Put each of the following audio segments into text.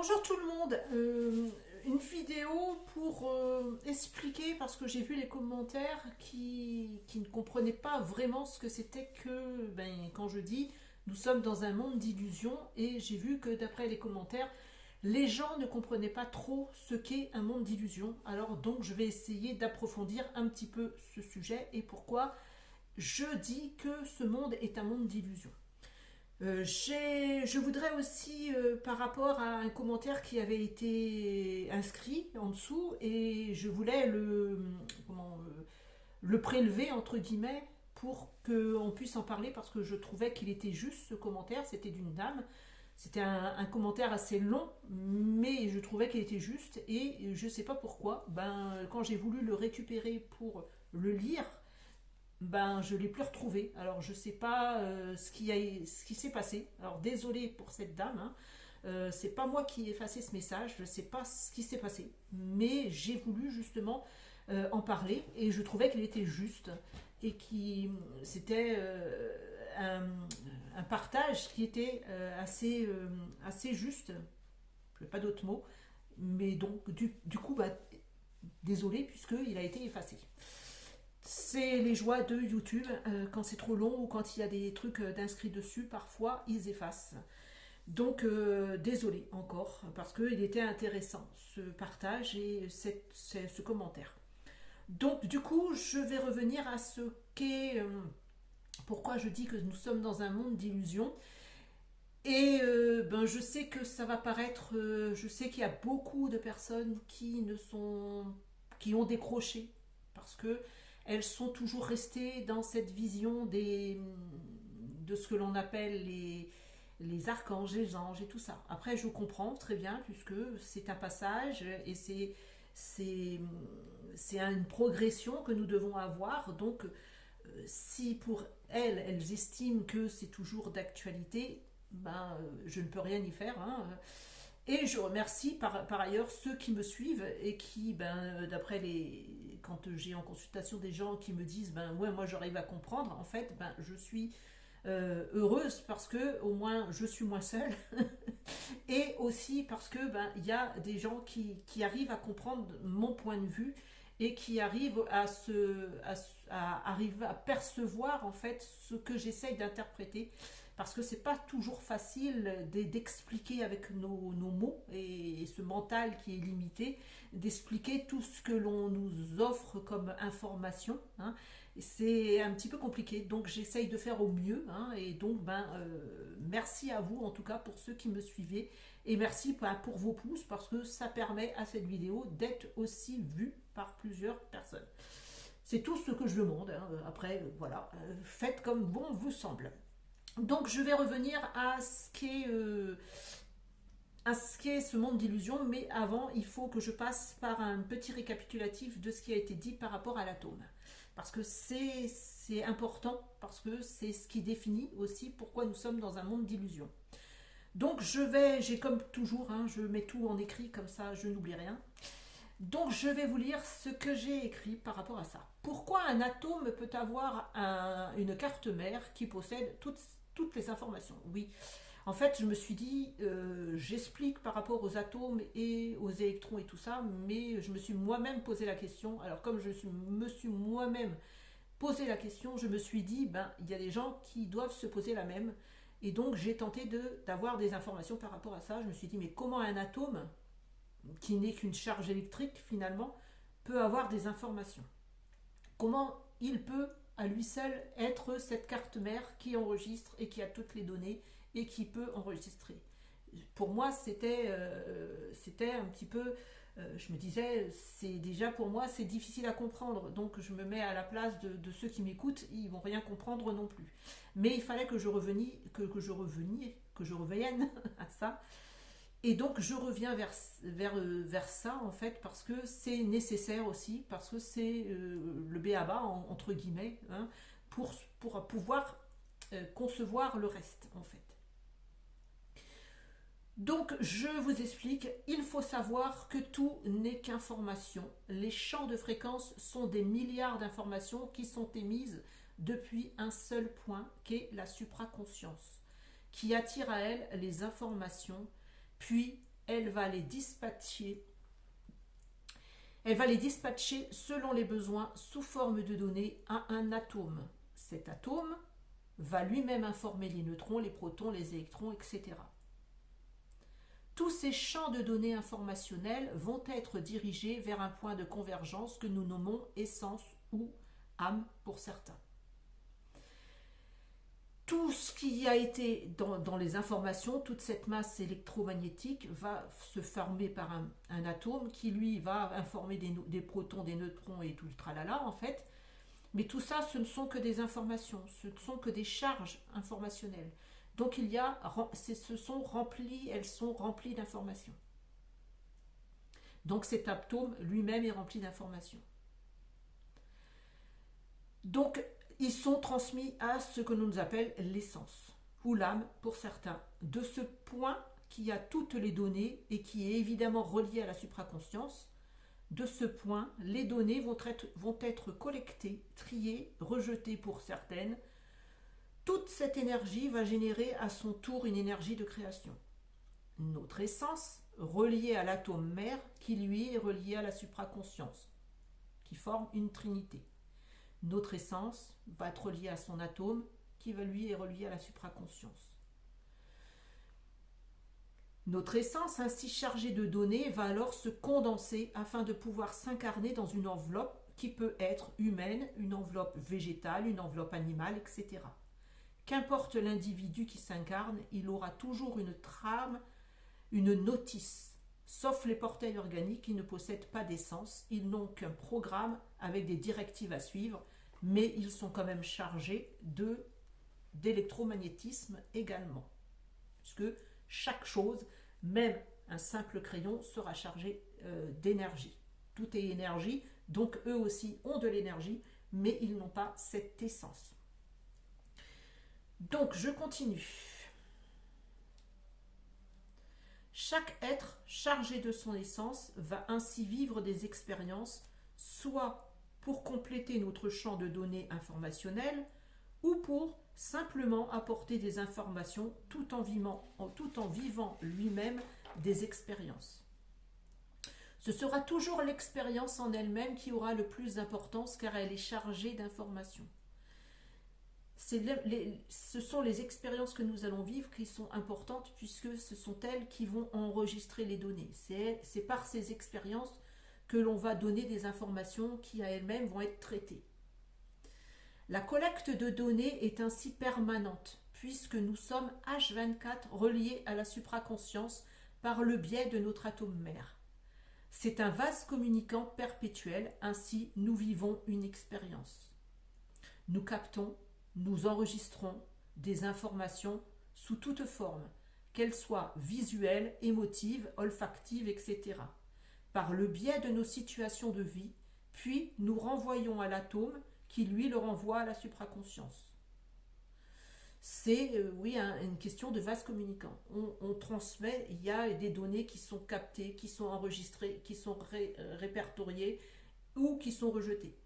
Bonjour tout le monde. Une vidéo pour expliquer, parce que j'ai vu les commentaires qui ne comprenaient pas vraiment ce que c'était que, quand je dis nous sommes dans un monde d'illusions, et j'ai vu que d'après les commentaires, les gens ne comprenaient pas trop ce qu'est un monde d'illusions. Alors donc je vais essayer d'approfondir un petit peu ce sujet et pourquoi je dis que ce monde est un monde d'illusions. Je voudrais aussi, par rapport à un commentaire qui avait été inscrit en dessous, et je voulais le prélever, entre guillemets, pour qu'on puisse en parler, parce que je trouvais qu'il était juste, ce commentaire. C'était d'une dame. C'était un commentaire assez long, mais je trouvais qu'il était juste, et je ne sais pas pourquoi. Quand j'ai voulu le récupérer pour le lire, je ne l'ai plus retrouvé. Alors je ne sais pas ce qui s'est passé. Alors désolé pour cette dame, hein. C'est pas moi qui ai effacé ce message, je ne sais pas ce qui s'est passé. Mais j'ai voulu justement en parler, et je trouvais qu'il était juste, et qui c'était un partage qui était assez juste. Je n'ai pas d'autres mots. Mais donc du coup, désolé puisqu'il a été effacé. C'est les joies de YouTube. Quand c'est trop long ou quand il y a des trucs d'inscrits dessus, parfois ils effacent. Donc désolé encore, parce qu'il était intéressant ce partage et ce commentaire. Donc du coup, je vais revenir à ce qu'est... pourquoi je dis que nous sommes dans un monde d'illusions. Et je sais que ça va paraître... je sais qu'il y a beaucoup de personnes qui ont décroché, parce que elles sont toujours restées dans cette vision de ce que l'on appelle les archanges, les anges et tout ça. Après, je comprends très bien, puisque c'est un passage et c'est une progression que nous devons avoir. Donc, si pour elles estiment que c'est toujours d'actualité, je ne peux rien y faire, hein. Et je remercie par ailleurs ceux qui me suivent et qui, d'après quand j'ai en consultation des gens qui me disent, ouais, moi j'arrive à comprendre, en fait, je suis heureuse, parce que au moins je suis moins seule. Et aussi parce que il y a des gens qui arrivent à comprendre mon point de vue, et qui arrivent arriver à percevoir en fait ce que j'essaye d'interpréter, parce que c'est pas toujours facile d'expliquer avec nos mots et ce mental qui est limité, d'expliquer tout ce que l'on nous offre comme information, hein. C'est un petit peu compliqué, donc j'essaye de faire au mieux, hein. Et donc merci à vous en tout cas pour ceux qui me suivez, et merci pour vos pouces, parce que ça permet à cette vidéo d'être aussi vue par plusieurs personnes. C'est tout ce que je demande, hein. Après voilà, faites comme bon vous semble. Donc je vais revenir à ce qu'est ce monde d'illusions, mais avant il faut que je passe par un petit récapitulatif de ce qui a été dit par rapport à l'atome, parce que c'est important, parce que c'est ce qui définit aussi pourquoi nous sommes dans un monde d'illusions. Donc j'ai comme toujours, hein, je mets tout en écrit, comme ça je n'oublie rien. Donc je vais vous lire ce que j'ai écrit par rapport à ça. Pourquoi un atome peut avoir une carte mère qui possède toutes les informations? Oui, en fait je me suis dit, j'explique par rapport aux atomes et aux électrons et tout ça, mais je me suis moi-même posé la question. Alors comme me suis moi-même posé la question, je me suis dit, il y a des gens qui doivent se poser la même. Et donc j'ai tenté d'avoir des informations par rapport à ça. Je me suis dit, mais comment un atome, qui n'est qu'une charge électrique finalement, peut avoir des informations? Comment il peut à lui seul être cette carte mère qui enregistre et qui a toutes les données et qui peut enregistrer? Pour moi c'était un petit peu, je me disais, c'est déjà pour moi c'est difficile à comprendre, donc je me mets à la place de ceux qui m'écoutent, ils vont rien comprendre non plus. Mais il fallait que je revienne à ça. Et donc je reviens vers ça en fait, parce que c'est nécessaire aussi, parce que c'est le b.a.-ba entre guillemets, hein, pour pouvoir concevoir le reste en fait. Donc je vous explique, il faut savoir que tout n'est qu'information. Les champs de fréquence sont des milliards d'informations qui sont émises depuis un seul point, qu'est la supraconscience, qui attire à elle les informations, puis elle va les dispatcher. Elle va les dispatcher selon les besoins sous forme de données à un atome. Cet atome va lui-même informer les neutrons, les protons, les électrons, etc. Tous ces champs de données informationnels vont être dirigés vers un point de convergence que nous nommons essence ou âme pour certains. Tout ce qui a été dans les informations, toute cette masse électromagnétique va se former par un atome qui lui va informer des protons, des neutrons et tout le tralala en fait. Mais tout ça, ce ne sont que des informations, ce ne sont que des charges informationnelles. Donc elles sont remplies d'informations. Donc cet atome lui-même est rempli d'informations. Donc ils sont transmis à ce que l'on appelle l'essence, ou l'âme pour certains, de ce point qui a toutes les données et qui est évidemment relié à la supraconscience. De ce point, les données vont être collectées, triées, rejetées pour certaines. Toute cette énergie va générer à son tour une énergie de création. Notre essence, reliée à l'atome mère, qui lui est relié à la supraconscience, qui forme une trinité. Notre essence va être reliée à son atome, qui va lui est relié à la supraconscience. Notre essence, ainsi chargée de données, va alors se condenser afin de pouvoir s'incarner dans une enveloppe qui peut être humaine, une enveloppe végétale, une enveloppe animale, etc. Qu'importe l'individu qui s'incarne, il aura toujours une trame, une notice, sauf les portails organiques qui ne possèdent pas d'essence. Ils n'ont qu'un programme avec des directives à suivre, mais ils sont quand même chargés d'électromagnétisme également. Puisque chaque chose, même un simple crayon, sera chargé d'énergie. Tout est énergie, donc eux aussi ont de l'énergie, mais ils n'ont pas cette essence. Donc je continue. Chaque être chargé de son essence va ainsi vivre des expériences, soit pour compléter notre champ de données informationnelles, ou pour simplement apporter des informations tout en vivant lui-même des expériences. Ce sera toujours l'expérience en elle-même qui aura le plus d'importance car elle est chargée d'informations. Ce sont les expériences que nous allons vivre qui sont importantes puisque ce sont elles qui vont enregistrer les données. C'est par ces expériences que l'on va donner des informations qui à elles-mêmes vont être traitées. La collecte de données est ainsi permanente puisque nous sommes H24 reliés à la supraconscience par le biais de notre atome mère. C'est un vase communicant perpétuel, ainsi nous vivons une expérience. Nous captons, nous enregistrons des informations sous toute forme, qu'elles soient visuelles, émotives, olfactives, etc., par le biais de nos situations de vie, puis nous renvoyons à l'atome qui lui le renvoie à la supraconscience. C'est une question de vase communicant. On transmet, il y a des données qui sont captées, qui sont enregistrées, qui sont répertoriées ou qui sont rejetées.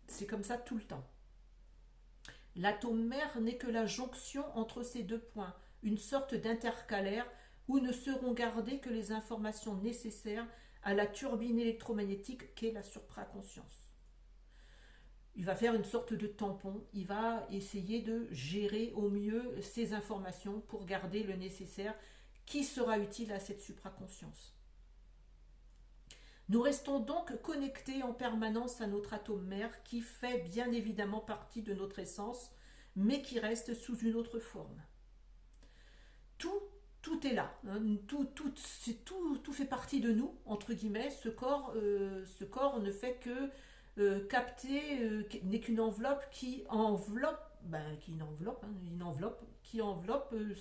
C'est comme ça tout le temps. L'atome mère n'est que la jonction entre ces deux points, une sorte d'intercalaire où ne seront gardées que les informations nécessaires à la turbine électromagnétique qu'est la supraconscience. Il va faire une sorte de tampon, il va essayer de gérer au mieux ces informations pour garder le nécessaire qui sera utile à cette supraconscience. Nous restons donc connectés en permanence à notre atome mère qui fait bien évidemment partie de notre essence, mais qui reste sous une autre forme. Tout est là, hein, tout fait partie de nous, entre guillemets. Ce corps ne fait que capter, n'est qu'une enveloppe qui enveloppe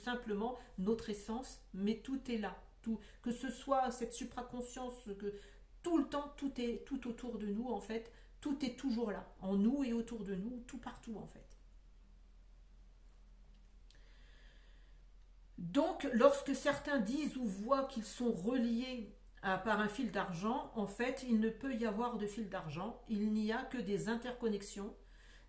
simplement notre essence, mais tout est là. Tout, que ce soit cette supraconscience, que tout le temps, tout est tout autour de nous en fait, tout est toujours là, en nous et autour de nous, tout partout en fait. Donc, lorsque certains disent ou voient qu'ils sont reliés par un fil d'argent, en fait, il ne peut y avoir de fil d'argent, il n'y a que des interconnexions.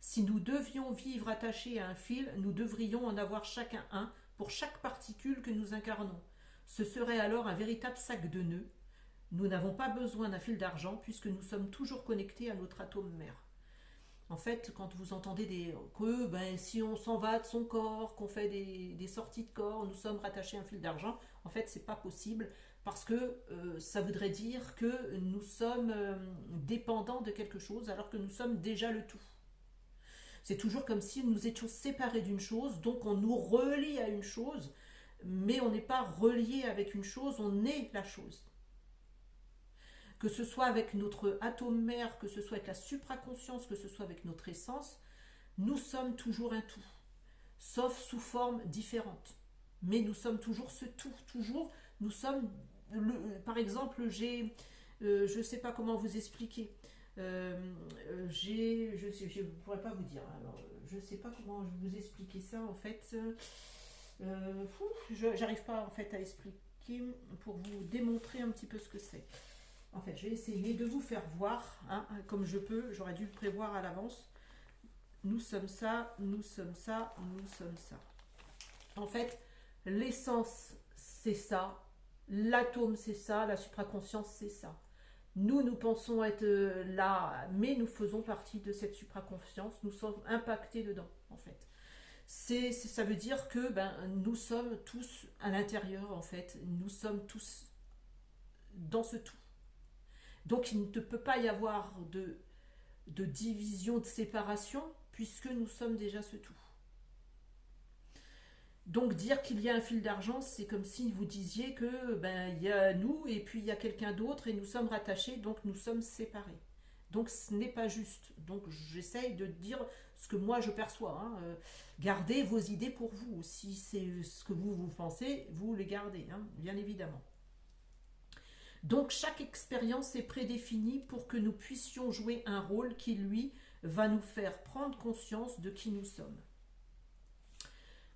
Si nous devions vivre attachés à un fil, nous devrions en avoir chacun un pour chaque particule que nous incarnons. Ce serait alors un véritable sac de nœuds. Nous n'avons pas besoin d'un fil d'argent puisque nous sommes toujours connectés à notre atome mère. En fait, quand vous entendez que si on s'en va de son corps, qu'on fait des sorties de corps, nous sommes rattachés à un fil d'argent, en fait, c'est pas possible parce que ça voudrait dire que nous sommes dépendants de quelque chose alors que nous sommes déjà le tout. C'est toujours comme si nous étions séparés d'une chose, donc on nous relie à une chose, mais on n'est pas relié avec une chose, on est la chose. Que ce soit avec notre atome mère, que ce soit avec la supraconscience, que ce soit avec notre essence, nous sommes toujours un tout, sauf sous forme différente. Mais nous sommes toujours ce tout, toujours, nous sommes, par exemple, je ne sais pas comment vous expliquer, je ne pourrais pas vous dire, alors, je ne sais pas comment vous expliquer ça, en fait, j'arrive pas en fait à expliquer pour vous démontrer un petit peu ce que c'est. En fait, je vais essayer de vous faire voir, comme je peux, j'aurais dû le prévoir à l'avance. Nous sommes ça, nous sommes ça, nous sommes ça. En fait, l'essence, c'est ça. L'atome, c'est ça. La supraconscience, c'est ça. Nous pensons être là, mais nous faisons partie de cette supraconscience. Nous sommes impactés dedans, en fait. Ça veut dire que nous sommes tous à l'intérieur, en fait. Nous sommes tous dans ce tout. Donc il ne peut pas y avoir de division, de séparation, puisque nous sommes déjà ce tout. Donc dire qu'il y a un fil d'argent, c'est comme si vous disiez que il y a nous et puis il y a quelqu'un d'autre et nous sommes rattachés, donc nous sommes séparés. Donc ce n'est pas juste. Donc j'essaye de dire ce que moi je perçois. Gardez vos idées pour vous. Si c'est ce que vous pensez, vous les gardez, bien évidemment. Donc chaque expérience est prédéfinie pour que nous puissions jouer un rôle qui, lui, va nous faire prendre conscience de qui nous sommes.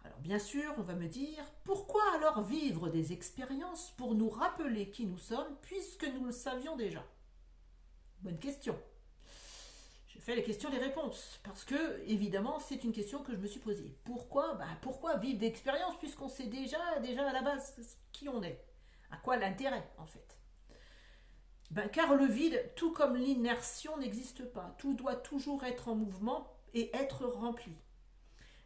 Alors bien sûr, on va me dire, pourquoi alors vivre des expériences pour nous rappeler qui nous sommes puisque nous le savions déjà? Bonne question. Je fais les questions, les réponses, parce que, évidemment, c'est une question que je me suis posée. Pourquoi vivre des expériences puisqu'on sait déjà à la base qui on est? À quoi l'intérêt, en fait? Car le vide, tout comme l'inertion, n'existe pas. Tout doit toujours être en mouvement et être rempli.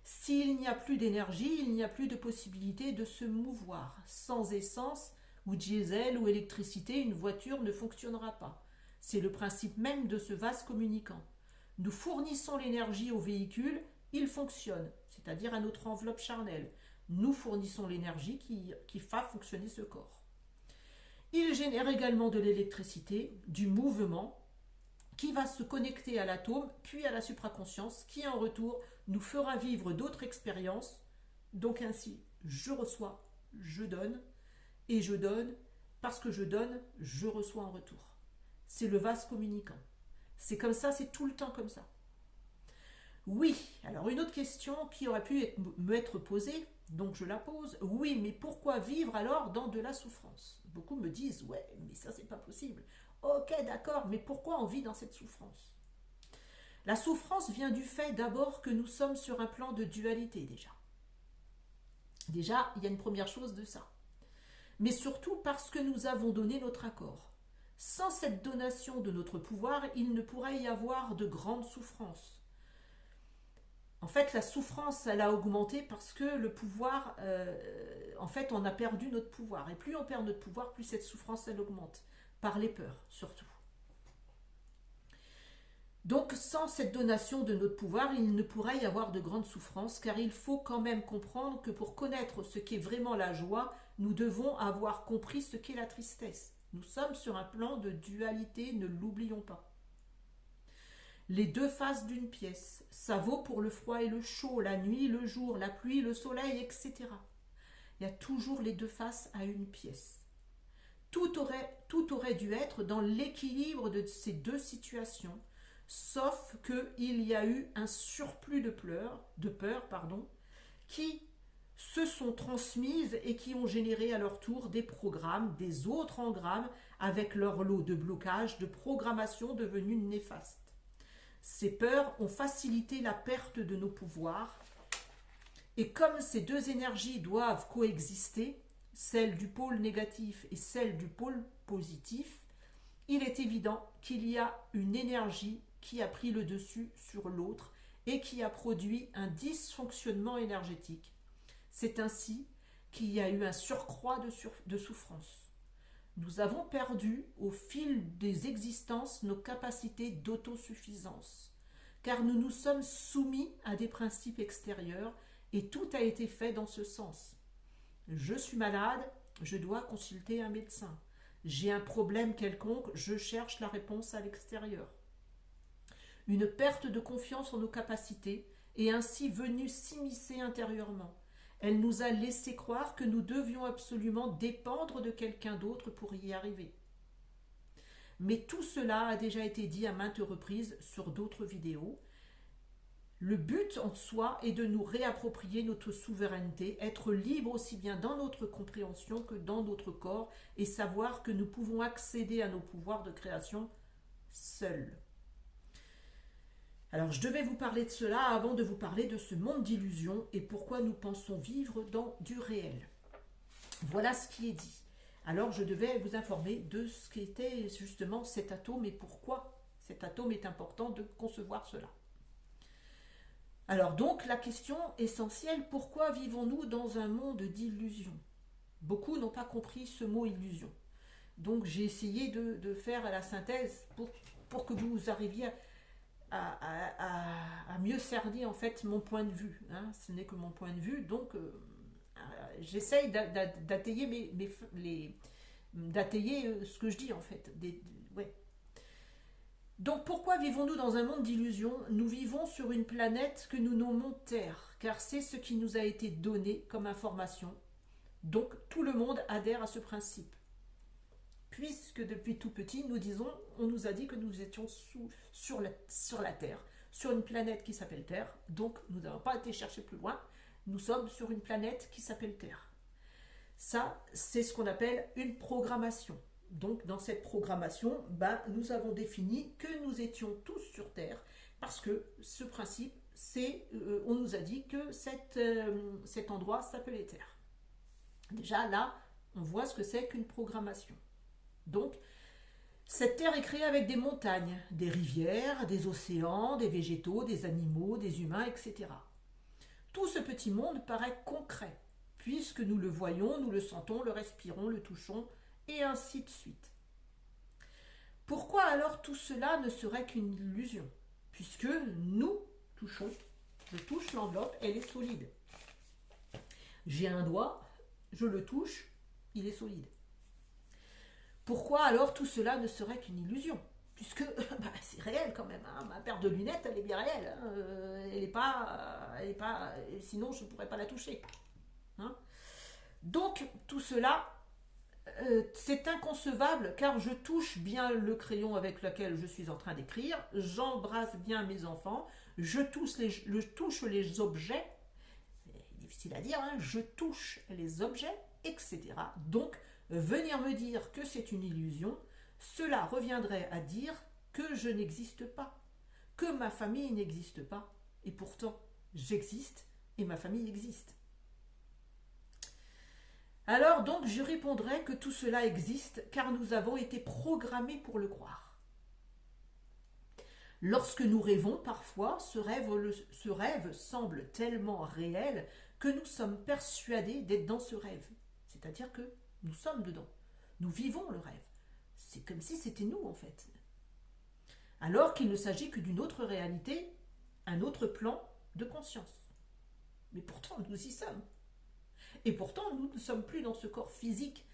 S'il n'y a plus d'énergie, il n'y a plus de possibilité de se mouvoir. Sans essence, ou diesel, ou électricité, une voiture ne fonctionnera pas. C'est le principe même de ce vase communicant. Nous fournissons l'énergie au véhicule, il fonctionne, c'est-à-dire à notre enveloppe charnelle. Nous fournissons l'énergie qui fait fonctionner ce corps. Il génère également de l'électricité, du mouvement, qui va se connecter à l'atome, puis à la supraconscience, qui en retour nous fera vivre d'autres expériences. Donc ainsi, je reçois, je donne, et je donne, parce que je donne, je reçois en retour. C'est le vase communicant. C'est comme ça, c'est tout le temps comme ça. Oui, alors une autre question qui aurait pu me être posée, donc je la pose. Oui, mais pourquoi vivre alors dans de la souffrance? Beaucoup me disent, ouais, mais ça c'est pas possible. Ok, d'accord, mais pourquoi on vit dans cette souffrance? La souffrance vient du fait d'abord que nous sommes sur un plan de dualité déjà. Déjà, il y a une première chose de ça. Mais surtout parce que nous avons donné notre accord. Sans cette donation de notre pouvoir, il ne pourrait y avoir de grandes souffrances. En fait, la souffrance, elle a augmenté parce que le pouvoir, en fait, on a perdu notre pouvoir. Et plus on perd notre pouvoir, plus cette souffrance, elle augmente. Par les peurs, surtout. Donc, sans cette donation de notre pouvoir, il ne pourrait y avoir de grandes souffrances, car il faut quand même comprendre que pour connaître ce qu'est vraiment la joie, nous devons avoir compris ce qu'est la tristesse. Nous sommes sur un plan de dualité, ne l'oublions pas. Les deux faces d'une pièce, ça vaut pour le froid et le chaud, la nuit, le jour, la pluie, le soleil, etc. Il y a toujours les deux faces à une pièce. Tout aurait dû être dans l'équilibre de ces deux situations, sauf qu'il y a eu un surplus de peur, qui se sont transmises et qui ont généré à leur tour des programmes, des autres engrammes, avec leur lot de blocages, de programmation devenus néfastes. Ces peurs ont facilité la perte de nos pouvoirs, et comme ces deux énergies doivent coexister, celle du pôle négatif et celle du pôle positif, il est évident qu'il y a une énergie qui a pris le dessus sur l'autre et qui a produit un dysfonctionnement énergétique. C'est ainsi qu'il y a eu un surcroît de souffrance. Nous avons perdu au fil des existences nos capacités d'autosuffisance, car nous nous sommes soumis à des principes extérieurs et tout a été fait dans ce sens. Je suis malade, je dois consulter un médecin. J'ai un problème quelconque, je cherche la réponse à l'extérieur. Une perte de confiance en nos capacités est ainsi venue s'immiscer intérieurement. Elle nous a laissé croire que nous devions absolument dépendre de quelqu'un d'autre pour y arriver. Mais tout cela a déjà été dit à maintes reprises sur d'autres vidéos. Le but en soi est de nous réapproprier notre souveraineté, être libre aussi bien dans notre compréhension que dans notre corps et savoir que nous pouvons accéder à nos pouvoirs de création seuls. Alors je devais vous parler de cela avant de vous parler de ce monde d'illusions et pourquoi nous pensons vivre dans du réel. Voilà ce qui est dit. Alors je devais vous informer de ce qu'était justement cet atome et pourquoi cet atome est important de concevoir cela. Alors donc la question essentielle, pourquoi vivons-nous dans un monde d'illusions? Beaucoup n'ont pas compris ce mot illusion. Donc j'ai essayé de faire la synthèse pour que vous arriviez à mieux cerner en fait mon point de vue. Hein. Ce n'est que mon point de vue, donc j'essaye d'attayer d'attayer ce que je dis en fait. Ouais. Donc pourquoi vivons-nous dans un monde d'illusions? Nous vivons sur une planète que nous nommons Terre, car c'est ce qui nous a été donné comme information. Donc tout le monde adhère à ce principe. Puisque depuis tout petit, on nous a dit que nous étions sur la Terre, sur une planète qui s'appelle Terre, donc nous n'avons pas été chercher plus loin, nous sommes sur une planète qui s'appelle Terre. Ça, c'est ce qu'on appelle une programmation. Donc dans cette programmation, nous avons défini que nous étions tous sur Terre, parce que ce principe, on nous a dit que cet endroit s'appelait Terre. Déjà là, on voit ce que c'est qu'une programmation. Donc, cette terre est créée avec des montagnes, des rivières, des océans, des végétaux, des animaux, des humains, etc. Tout ce petit monde paraît concret, puisque nous le voyons, nous le sentons, le respirons, le touchons, et ainsi de suite. Pourquoi alors tout cela ne serait qu'une illusion? Puisque nous touchons, je touche l'enveloppe, elle est solide. J'ai un doigt, je le touche, il est solide. Pourquoi alors tout cela ne serait qu'une illusion? Puisque c'est réel quand même, hein. Ma paire de lunettes, elle est bien réelle. Hein. Elle est pas, sinon je ne pourrais pas la toucher. Hein. Donc tout cela, c'est inconcevable car je touche bien le crayon avec lequel je suis en train d'écrire, j'embrasse bien mes enfants, je touche les objets, c'est difficile à dire, hein, je touche les objets, etc. Donc, venir me dire que c'est une illusion, cela reviendrait à dire que je n'existe pas, que ma famille n'existe pas, et pourtant j'existe et ma famille existe. Alors donc je répondrai que tout cela existe car nous avons été programmés pour le croire. Lorsque nous rêvons parfois, ce rêve semble tellement réel que nous sommes persuadés d'être dans ce rêve. C'est-à-dire que nous sommes dedans. Nous vivons le rêve. C'est comme si c'était nous en fait. Alors qu'il ne s'agit que d'une autre réalité, un autre plan de conscience. Mais pourtant nous y sommes. Et pourtant, nous ne sommes plus dans ce corps physique,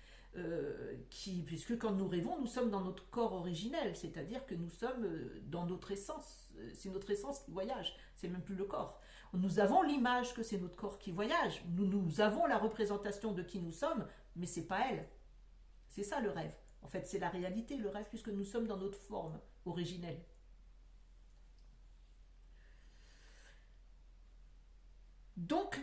puisque quand nous rêvons, nous sommes dans notre corps originel, c'est-à-dire que nous sommes dans notre essence. C'est notre essence qui voyage, c'est même plus le corps. Nous avons l'image que c'est notre corps qui voyage, nous avons la représentation de qui nous sommes, mais c'est pas elle. C'est ça le rêve. En fait, c'est la réalité, le rêve, puisque nous sommes dans notre forme originelle. Donc,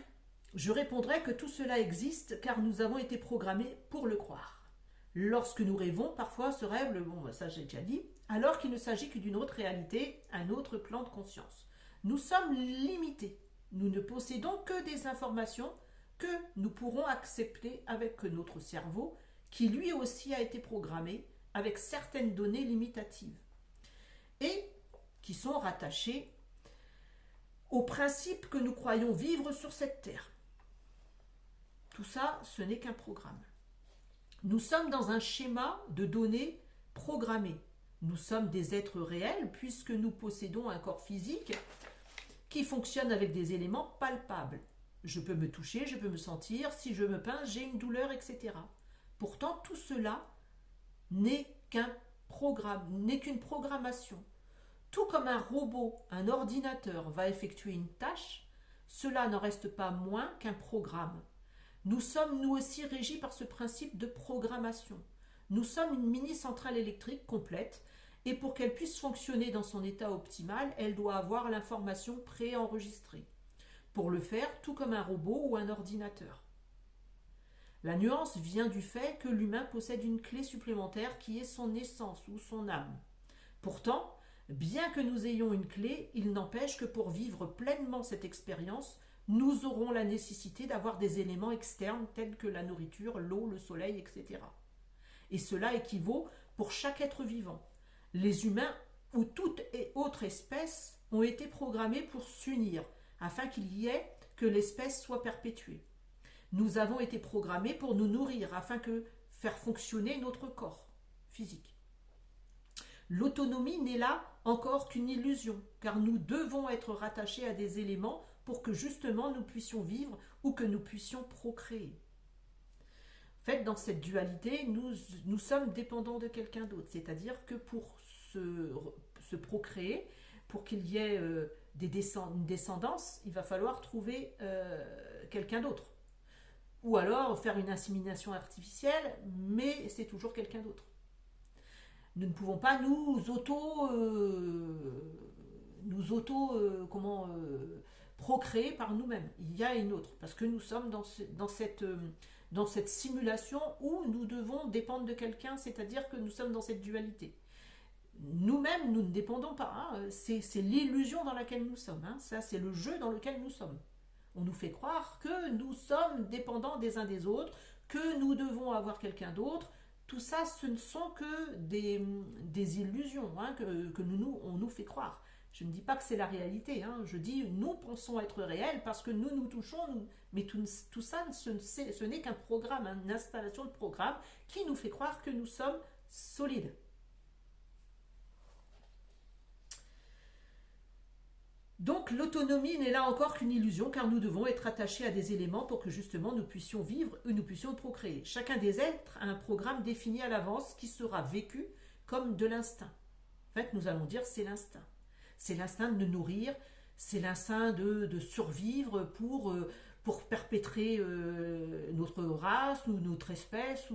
je répondrai que tout cela existe car nous avons été programmés pour le croire. Lorsque nous rêvons, parfois ce rêve, ça j'ai déjà dit, alors qu'il ne s'agit que d'une autre réalité, un autre plan de conscience. Nous sommes limités. Nous ne possédons que des informations que nous pourrons accepter avec notre cerveau, qui lui aussi a été programmé avec certaines données limitatives et qui sont rattachées aux principes que nous croyons vivre sur cette terre. Tout ça, ce n'est qu'un programme. Nous sommes dans un schéma de données programmées. Nous sommes des êtres réels puisque nous possédons un corps physique qui fonctionne avec des éléments palpables. Je peux me toucher, je peux me sentir, si je me pince, j'ai une douleur, etc. Pourtant, tout cela n'est qu'un programme, n'est qu'une programmation. Tout comme un robot, un ordinateur va effectuer une tâche, cela n'en reste pas moins qu'un programme. Nous sommes nous aussi régis par ce principe de programmation. Nous sommes une mini-centrale électrique complète et pour qu'elle puisse fonctionner dans son état optimal, elle doit avoir l'information préenregistrée. Pour le faire, tout comme un robot ou un ordinateur. La nuance vient du fait que l'humain possède une clé supplémentaire qui est son essence ou son âme. Pourtant, bien que nous ayons une clé, il n'empêche que pour vivre pleinement cette expérience, nous aurons la nécessité d'avoir des éléments externes tels que la nourriture, l'eau, le soleil, etc. Et cela équivaut pour chaque être vivant. Les humains ou toute autre espèce ont été programmés pour s'unir afin qu'il y ait que l'espèce soit perpétuée. Nous avons été programmés pour nous nourrir afin que faire fonctionner notre corps physique. L'autonomie n'est là encore qu'une illusion, car nous devons être rattachés à des éléments pour que justement nous puissions vivre ou que nous puissions procréer. En fait, dans cette dualité, nous sommes dépendants de quelqu'un d'autre, c'est-à-dire que pour se procréer, pour qu'il y ait une descendance, il va falloir trouver quelqu'un d'autre. Ou alors faire une insémination artificielle, mais c'est toujours quelqu'un d'autre. Nous ne pouvons pas nous procréer par nous-mêmes. Il y a une autre, parce que nous sommes dans cette simulation où nous devons dépendre de quelqu'un, c'est-à-dire que nous sommes dans cette dualité. Nous-mêmes, nous ne dépendons pas. Hein. C'est l'illusion dans laquelle nous sommes. Hein. Ça, c'est le jeu dans lequel nous sommes. On nous fait croire que nous sommes dépendants des uns des autres, que nous devons avoir quelqu'un d'autre. Tout ça, ce ne sont que des illusions hein, on nous fait croire. Je ne dis pas que c'est la réalité. Hein. Je dis nous pensons être réels parce que nous touchons. Mais tout ça, ce n'est qu'un programme, une installation de programme qui nous fait croire que nous sommes solides. Donc l'autonomie n'est là encore qu'une illusion car nous devons être attachés à des éléments pour que justement nous puissions vivre ou nous puissions procréer. Chacun des êtres a un programme défini à l'avance qui sera vécu comme de l'instinct. En fait, nous allons dire c'est l'instinct. C'est l'instinct de nous nourrir, c'est l'instinct de survivre pour perpétrer notre race ou notre espèce.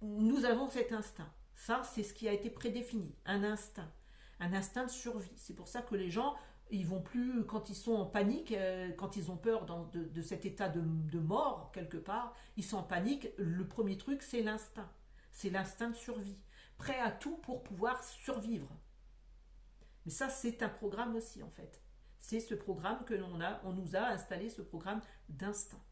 Nous avons cet instinct. Ça, c'est ce qui a été prédéfini, un instinct de survie. C'est pour ça que les gens ils vont plus, quand ils sont en panique, quand ils ont peur de cet état de mort quelque part, ils sont en panique. Le premier truc, c'est l'instinct de survie, prêt à tout pour pouvoir survivre. Mais ça, c'est un programme aussi en fait. C'est ce programme que on nous a installé, ce programme d'instinct.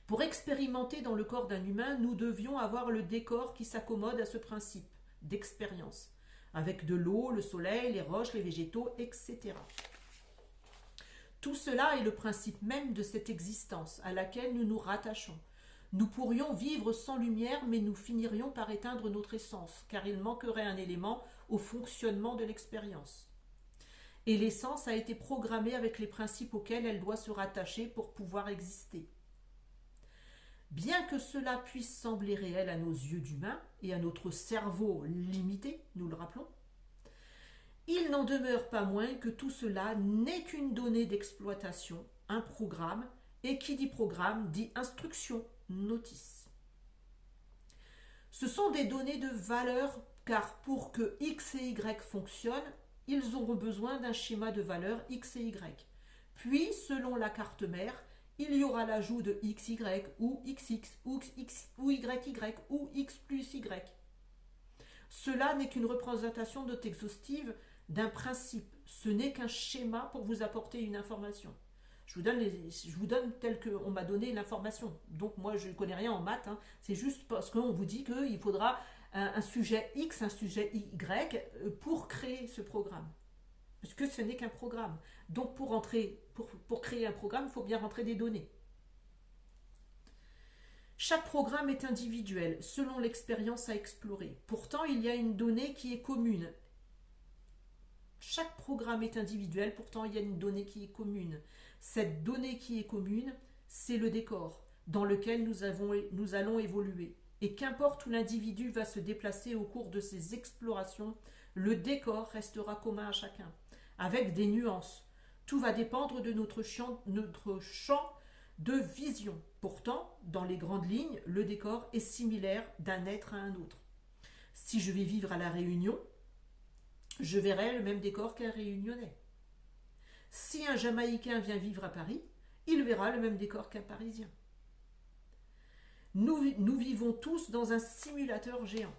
Pour expérimenter dans le corps d'un humain, nous devions avoir le décor qui s'accommode à ce principe d'expérience. Avec de l'eau, le soleil, les roches, les végétaux, etc. Tout cela est le principe même de cette existence à laquelle nous nous rattachons. Nous pourrions vivre sans lumière, mais nous finirions par éteindre notre essence, car il manquerait un élément au fonctionnement de l'expérience. Et l'essence a été programmée avec les principes auxquels elle doit se rattacher pour pouvoir exister. Bien que cela puisse sembler réel à nos yeux d'humains et à notre cerveau limité, nous le rappelons, il n'en demeure pas moins que tout cela n'est qu'une donnée d'exploitation, un programme, et qui dit programme dit instruction, notice. Ce sont des données de valeur car pour que X et Y fonctionnent, ils auront besoin d'un schéma de valeurs X et Y. Puis, selon la carte mère, il y aura l'ajout de XY ou XX ou YY ou X plus Y. Cela n'est qu'une représentation note exhaustive d'un principe. Ce n'est qu'un schéma pour vous apporter une information. Je vous donne tel qu'on m'a donné l'information. Donc moi, je ne connais rien en maths. Hein. C'est juste parce qu'on vous dit qu'il faudra un sujet X, un sujet Y pour créer ce programme. Parce que ce n'est qu'un programme. Donc pour créer un programme, il faut bien rentrer des données. Chaque programme est individuel, selon l'expérience à explorer. Pourtant, il y a une donnée qui est commune. Chaque programme est individuel, pourtant il y a une donnée qui est commune. Cette donnée qui est commune, c'est le décor dans lequel nous allons évoluer. Et qu'importe où l'individu va se déplacer au cours de ses explorations, le décor restera commun à chacun, avec des nuances. Tout va dépendre de notre champ de vision. Pourtant, dans les grandes lignes, le décor est similaire d'un être à un autre. Si je vais vivre à La Réunion, je verrai le même décor qu'un Réunionnais. Si un Jamaïcain vient vivre à Paris, il verra le même décor qu'un Parisien. Nous vivons tous dans un simulateur géant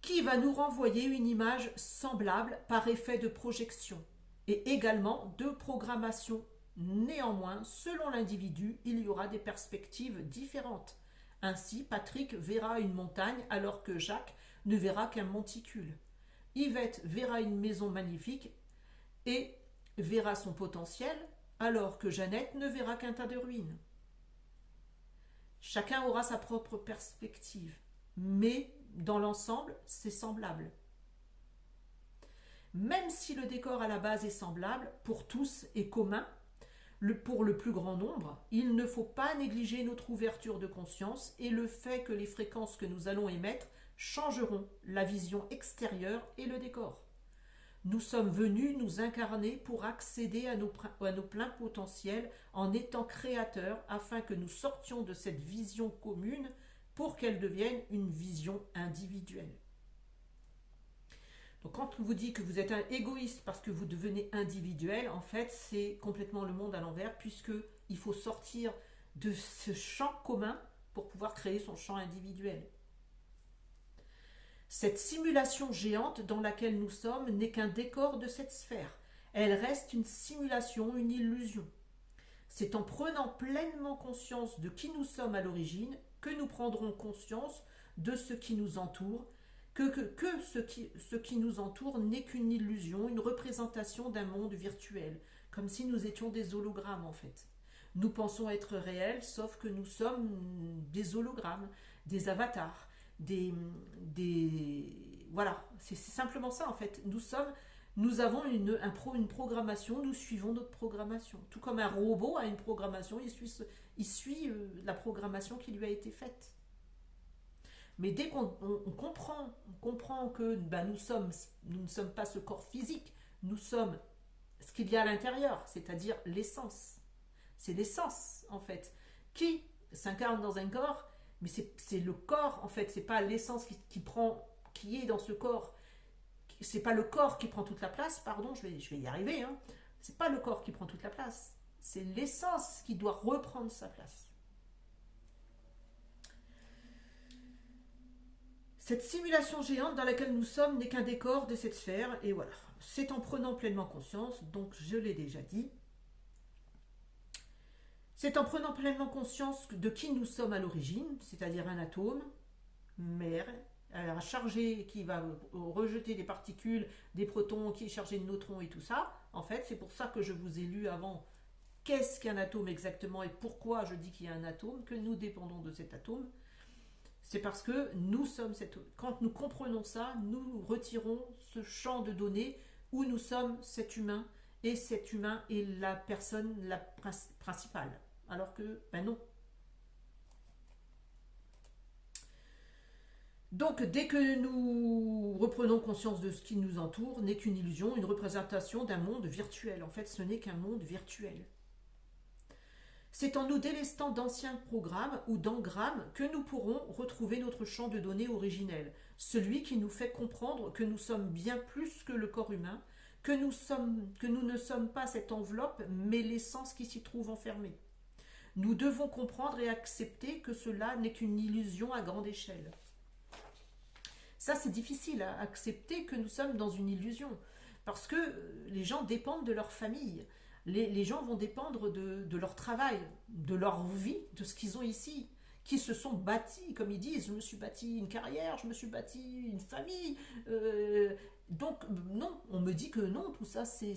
qui va nous renvoyer une image semblable par effet de projection et également de programmation. Néanmoins, selon l'individu, il y aura des perspectives différentes. Ainsi, Patrick verra une montagne alors que Jacques ne verra qu'un monticule. Yvette verra une maison magnifique et verra son potentiel, alors que Jeannette ne verra qu'un tas de ruines. Chacun aura sa propre perspective, mais dans l'ensemble, c'est semblable. Même si le décor à la base est semblable, pour tous et commun, pour le plus grand nombre, il ne faut pas négliger notre ouverture de conscience et le fait que les fréquences que nous allons émettre changeront la vision extérieure et le décor. Nous sommes venus nous incarner pour accéder à nos pleins potentiels en étant créateurs afin que nous sortions de cette vision commune pour qu'elle devienne une vision individuelle. Donc quand on vous dit que vous êtes un égoïste parce que vous devenez individuel, en fait c'est complètement le monde à l'envers puisqu'il faut sortir de ce champ commun pour pouvoir créer son champ individuel. Cette simulation géante dans laquelle nous sommes n'est qu'un décor de cette sphère. Elle reste une simulation, une illusion. C'est en prenant pleinement conscience de qui nous sommes à l'origine que nous prendrons conscience de ce qui nous entoure, que ce qui nous entoure n'est qu'une illusion, une représentation d'un monde virtuel, comme si nous étions des hologrammes en fait. Nous pensons être réels, sauf que nous sommes des hologrammes, des avatars. Voilà, c'est simplement ça en fait. Nous avons une programmation, nous suivons notre programmation. Tout comme un robot a une programmation, il suit la programmation qui lui a été faite. Mais dès qu'on comprend que nous ne sommes pas ce corps physique, nous sommes ce qu'il y a à l'intérieur, c'est-à-dire l'essence. C'est l'essence en fait qui s'incarne dans un corps. Mais c'est le corps, en fait, c'est pas l'essence qui est dans ce corps. C'est pas le corps qui prend toute la place, pardon, je vais y arriver. Hein. C'est pas le corps qui prend toute la place. C'est l'essence qui doit reprendre sa place. Cette simulation géante dans laquelle nous sommes n'est qu'un décor de cette sphère, et voilà. C'est en prenant pleinement conscience, donc je l'ai déjà dit, c'est en prenant pleinement conscience de qui nous sommes à l'origine, c'est-à-dire un atome, mère, chargé, qui va rejeter des particules, des protons, qui est chargé de neutrons et tout ça. En fait, c'est pour ça que je vous ai lu avant qu'est-ce qu'un atome exactement et pourquoi je dis qu'il y a un atome, que nous dépendons de cet atome. C'est parce que nous sommes quand nous comprenons ça, nous retirons ce champ de données où nous sommes cet humain, et cet humain est la personne principale. Alors que, ben non. Donc, dès que nous reprenons conscience de ce qui nous entoure, n'est qu'une illusion, une représentation d'un monde virtuel. En fait, ce n'est qu'un monde virtuel. C'est en nous délestant d'anciens programmes ou d'engrammes que nous pourrons retrouver notre champ de données originel, celui qui nous fait comprendre que nous sommes bien plus que le corps humain, que nous ne sommes pas cette enveloppe, mais l'essence qui s'y trouve enfermée. Nous devons comprendre et accepter que cela n'est qu'une illusion à grande échelle. Ça, c'est difficile à accepter que nous sommes dans une illusion. Parce que les gens dépendent de leur famille. Les gens vont dépendre de leur travail, de leur vie, de ce qu'ils ont ici, qui se sont bâtis, comme ils disent, je me suis bâti une carrière, je me suis bâti une famille. Donc non, on me dit que non, tout ça c'est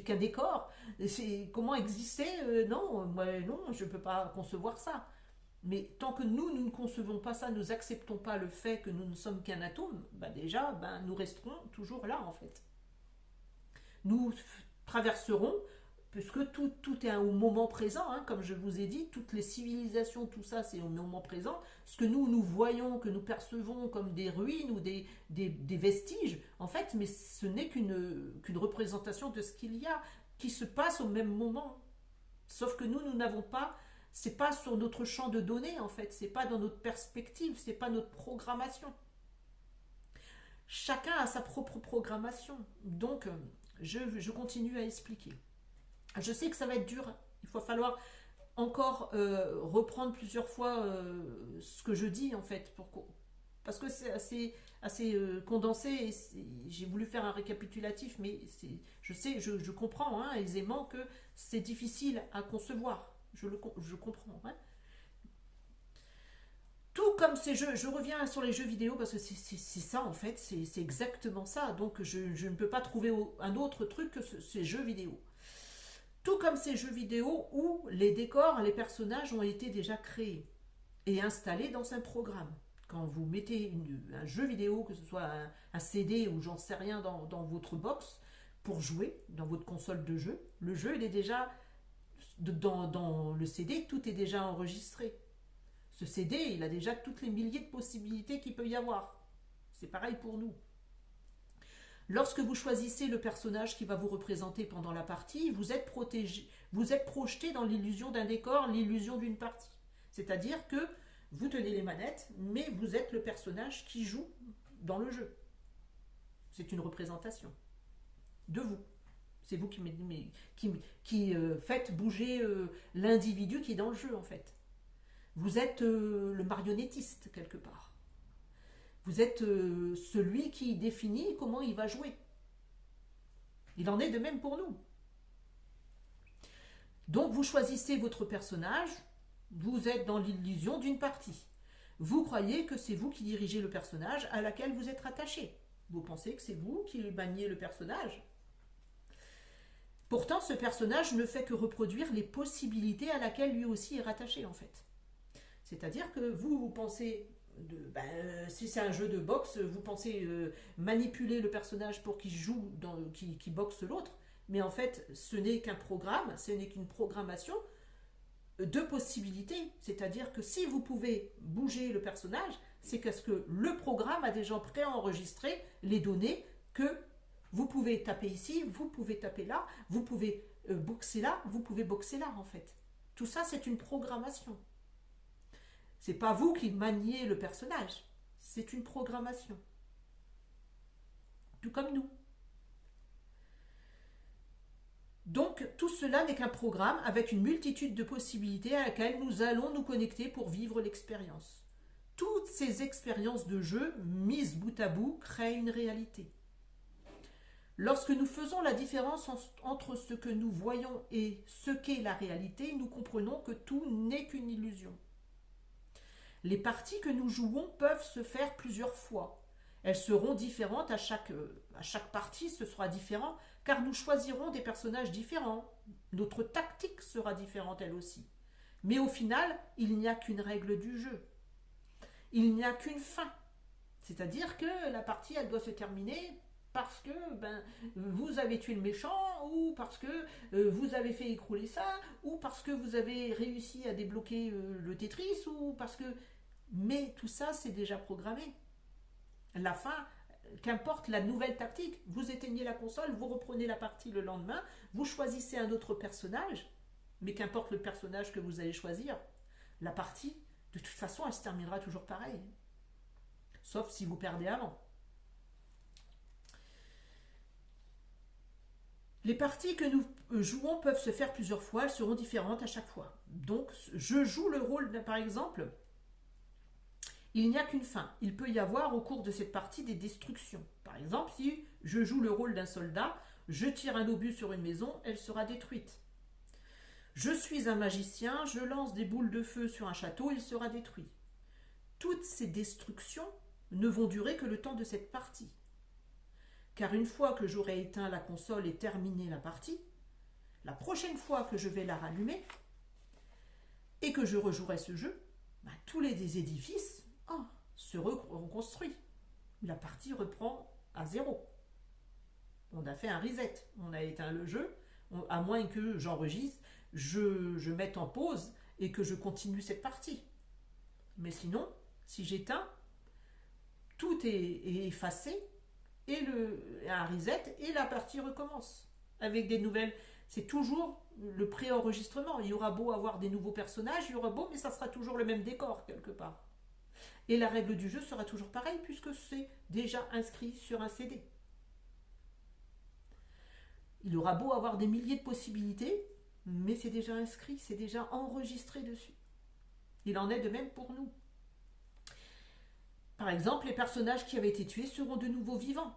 qu'un décor. C'est comment exister. Non, moi non, je ne peux pas concevoir ça. Mais tant que nous ne concevons pas ça, nous acceptons pas le fait que nous ne sommes qu'un atome, bah déjà, nous resterons toujours là en fait. Nous traverserons, puisque tout est au moment présent, hein, comme je vous ai dit, toutes les civilisations, tout ça c'est au moment présent. Ce que nous voyons, que nous percevons comme des ruines ou des vestiges, en fait, mais ce n'est qu'une représentation de ce qu'il y a, qui se passe au même moment. Sauf que nous n'avons pas, c'est pas sur notre champ de données en fait, c'est pas dans notre perspective, c'est pas notre programmation. Chacun a sa propre programmation. Donc, je continue à expliquer. Je sais que ça va être dur. Il va falloir encore reprendre plusieurs fois ce que je dis en fait, parce que c'est assez condensé. Et j'ai voulu faire un récapitulatif, mais je sais, je comprends hein, aisément que c'est difficile à concevoir. Je comprends. Hein. Tout comme ces jeux, je reviens sur les jeux vidéo parce que c'est ça en fait, c'est exactement ça. Donc je ne peux pas trouver un autre truc que ces jeux vidéo. Tout comme ces jeux vidéo où les décors, les personnages ont été déjà créés et installés dans un programme. Quand vous mettez un jeu vidéo, que ce soit un CD ou j'en sais rien dans votre box, pour jouer dans votre console de jeu, le jeu il est déjà, dans le CD, tout est déjà enregistré. Ce CD, il a déjà toutes les milliers de possibilités qu'il peut y avoir. C'est pareil pour nous. Lorsque vous choisissez le personnage qui va vous représenter pendant la partie, vous êtes protégé, vous êtes projeté dans l'illusion d'un décor, l'illusion d'une partie. C'est-à-dire que vous tenez les manettes, mais vous êtes le personnage qui joue dans le jeu. C'est une représentation de vous. C'est vous qui faites bouger l'individu qui est dans le jeu, en fait. Vous êtes le marionnettiste, quelque part. Vous êtes celui qui définit comment il va jouer. Il en est de même pour nous. Donc, vous choisissez votre personnage, vous êtes dans l'illusion d'une partie. Vous croyez que c'est vous qui dirigez le personnage à laquelle vous êtes rattaché. Vous pensez que c'est vous qui maniez le personnage. Pourtant, ce personnage ne fait que reproduire les possibilités à laquelle lui aussi est rattaché, en fait. C'est-à-dire que vous pensez, si c'est un jeu de boxe, vous pensez manipuler le personnage pour qu'il joue, qu'il boxe l'autre, mais en fait, ce n'est qu'un programme, ce n'est qu'une programmation de possibilités. C'est-à-dire que si vous pouvez bouger le personnage, c'est parce que le programme a déjà préenregistré les données que vous pouvez taper ici, vous pouvez taper là, vous pouvez boxer là, vous pouvez boxer là, en fait. Tout ça, c'est une programmation. C'est pas vous qui maniez le personnage, c'est une programmation. Tout comme nous. Donc, tout cela n'est qu'un programme avec une multitude de possibilités à laquelle nous allons nous connecter pour vivre l'expérience. Toutes ces expériences de jeu, mises bout à bout, créent une réalité. Lorsque nous faisons la différence entre ce que nous voyons et ce qu'est la réalité, nous comprenons que tout n'est qu'une illusion. Les parties que nous jouons peuvent se faire plusieurs fois. Elles seront différentes à chaque partie, ce sera différent, car nous choisirons des personnages différents. Notre tactique sera différente elle aussi. Mais au final, il n'y a qu'une règle du jeu. Il n'y a qu'une fin. C'est-à-dire que la partie, elle doit se terminer parce que vous avez tué le méchant, ou parce que vous avez fait écrouler ça, ou parce que vous avez réussi à débloquer le Tetris, ou parce que... Mais tout ça, c'est déjà programmé. La fin, qu'importe la nouvelle tactique, vous éteignez la console, vous reprenez la partie le lendemain, vous choisissez un autre personnage, mais qu'importe le personnage que vous allez choisir, la partie, de toute façon, elle se terminera toujours pareil. Sauf si vous perdez avant. Les parties que nous jouons peuvent se faire plusieurs fois, elles seront différentes à chaque fois. Donc, je joue le rôle, par exemple, Il n'y a qu'une fin. Il peut y avoir au cours de cette partie des destructions. Par exemple, si je joue le rôle d'un soldat, je tire un obus sur une maison, elle sera détruite. Je suis un magicien, je lance des boules de feu sur un château, il sera détruit. Toutes ces destructions ne vont durer que le temps de cette partie. Car une fois que j'aurai éteint la console et terminé la partie, la prochaine fois que je vais la rallumer et que je rejouerai ce jeu, tous les édifices se reconstruisent. La partie reprend à zéro. On a fait un reset, on a éteint le jeu, à moins que j'enregistre, je mette en pause et que je continue cette partie. Mais sinon, si j'éteins, tout est effacé et un reset et la partie recommence avec des nouvelles. C'est toujours le pré-enregistrement. Il y aura beau avoir des nouveaux personnages, il y aura beau, mais ça sera toujours le même décor quelque part. Et la règle du jeu sera toujours pareille puisque c'est déjà inscrit sur un CD. Il aura beau avoir des milliers de possibilités, mais c'est déjà inscrit, c'est déjà enregistré dessus. Il en est de même pour nous. Par exemple, les personnages qui avaient été tués seront de nouveau vivants.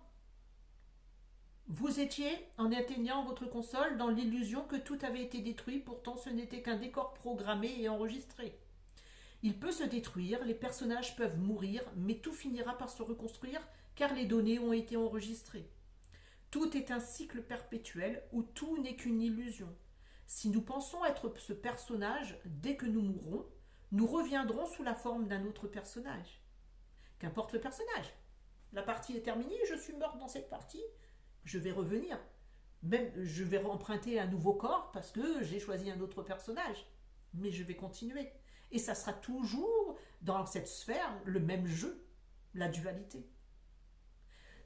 Vous étiez, en éteignant votre console, dans l'illusion que tout avait été détruit, pourtant ce n'était qu'un décor programmé et enregistré. Il peut se détruire, les personnages peuvent mourir, mais tout finira par se reconstruire car les données ont été enregistrées. Tout est un cycle perpétuel où tout n'est qu'une illusion. Si nous pensons être ce personnage, dès que nous mourrons, nous reviendrons sous la forme d'un autre personnage. Qu'importe le personnage. La partie est terminée, je suis morte dans cette partie, je vais revenir. Même je vais emprunter un nouveau corps parce que j'ai choisi un autre personnage. Mais je vais continuer. Et ça sera toujours dans cette sphère le même jeu, la dualité.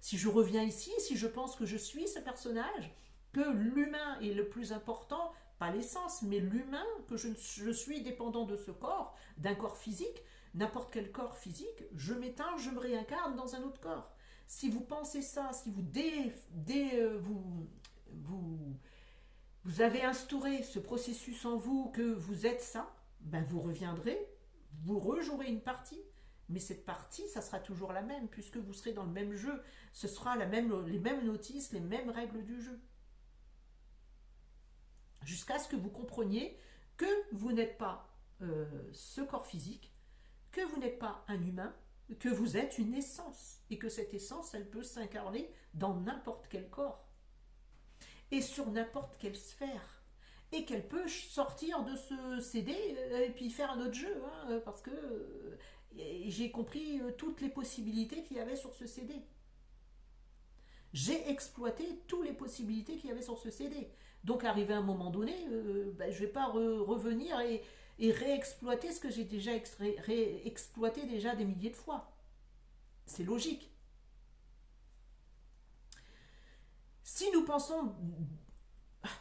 Si je reviens ici, si je pense que je suis ce personnage, que l'humain est le plus important, pas l'essence, mais l'humain, que je suis dépendant de ce corps, d'un corps physique, n'importe quel corps physique, je m'éteins, je me réincarne dans un autre corps. Si vous pensez ça, si vous avez instauré ce processus en vous, que vous êtes ça, vous reviendrez, vous rejouerez une partie, mais cette partie, ça sera toujours la même, puisque vous serez dans le même jeu, ce sera les mêmes notices, les mêmes règles du jeu. Jusqu'à ce que vous compreniez que vous n'êtes pas ce corps physique, que vous n'êtes pas un humain, que vous êtes une essence, et que cette essence, elle peut s'incarner dans n'importe quel corps, et sur n'importe quelle sphère, et qu'elle peut sortir de ce CD et puis faire un autre jeu, parce que j'ai compris toutes les possibilités qu'il y avait sur ce CD. J'ai exploité toutes les possibilités qu'il y avait sur ce CD. Donc, arrivé à un moment donné, je ne vais pas revenir et réexploiter ce que j'ai déjà réexploité déjà des milliers de fois. C'est logique. Si nous pensons...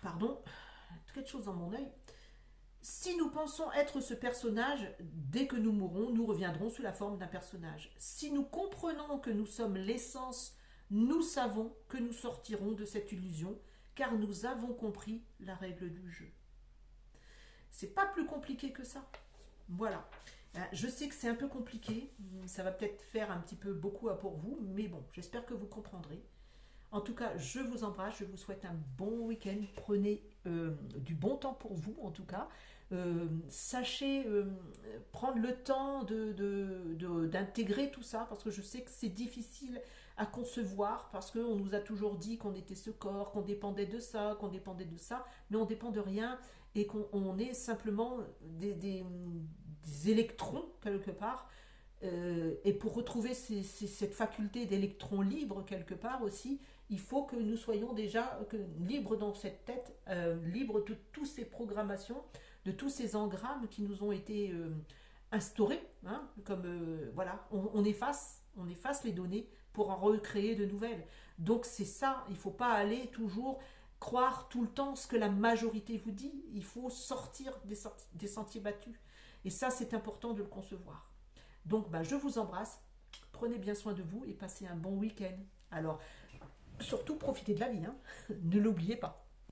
Pardon, quelque chose dans mon œil. Si nous pensons être ce personnage, dès que nous mourrons, nous reviendrons sous la forme d'un personnage. Si nous comprenons que nous sommes l'essence, nous savons que nous sortirons de cette illusion, car nous avons compris la règle du jeu. C'est pas plus compliqué que ça. Voilà. Je sais que c'est un peu compliqué, ça va peut-être faire un petit peu beaucoup pour vous, mais bon, j'espère que vous comprendrez. En tout cas, je vous embrasse, je vous souhaite un bon week-end. Prenez du bon temps pour vous, en tout cas. Sachez prendre le temps d'intégrer tout ça, parce que je sais que c'est difficile à concevoir, parce qu'on nous a toujours dit qu'on était ce corps, qu'on dépendait de ça, mais on dépend de rien, et qu'on est simplement des électrons, quelque part. Et pour retrouver cette faculté d'électrons libres, quelque part aussi, il faut que nous soyons déjà libres dans cette tête, libres de toutes ces programmations, de tous ces engrammes qui nous ont été instaurés, voilà, on efface les données pour en recréer de nouvelles. Donc c'est ça, il ne faut pas aller toujours croire tout le temps ce que la majorité vous dit, il faut sortir des sentiers battus. Et ça, c'est important de le concevoir. Donc, je vous embrasse, prenez bien soin de vous et passez un bon week-end. Alors, surtout, profitez de la vie, ne l'oubliez pas.